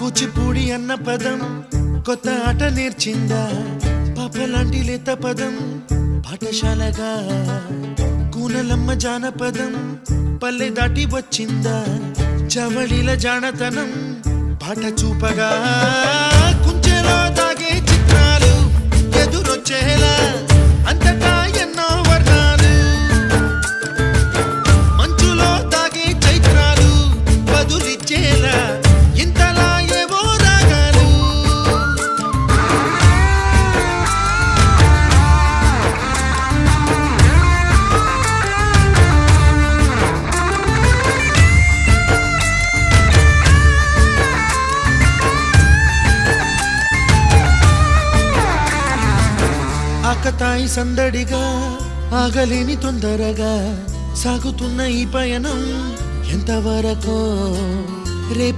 కూచిపూడి అన్న పదం కొత్త ఆట నేర్చిందా పాపలాంటి లేత పదం పాఠశాలగా కూనలమ్మ జానపదం పల్లె దాటి వచ్చిందా చవళిల జానతనం పాట చూపగా కుంచెలో దాగే చిత్రాలు ఎదురొచ్చేలా అంతటా ఎన్నో వర్ణాలు మంచులో దాగే చైత్రాలు బదులిచ్చేలా ఇంతలా ఏవో రాగాలు ఆకతాయి సందడిగా ఆగలేని తొందరగా సాగుతున్న ఈ పయనం ఎంతవరకో రేపు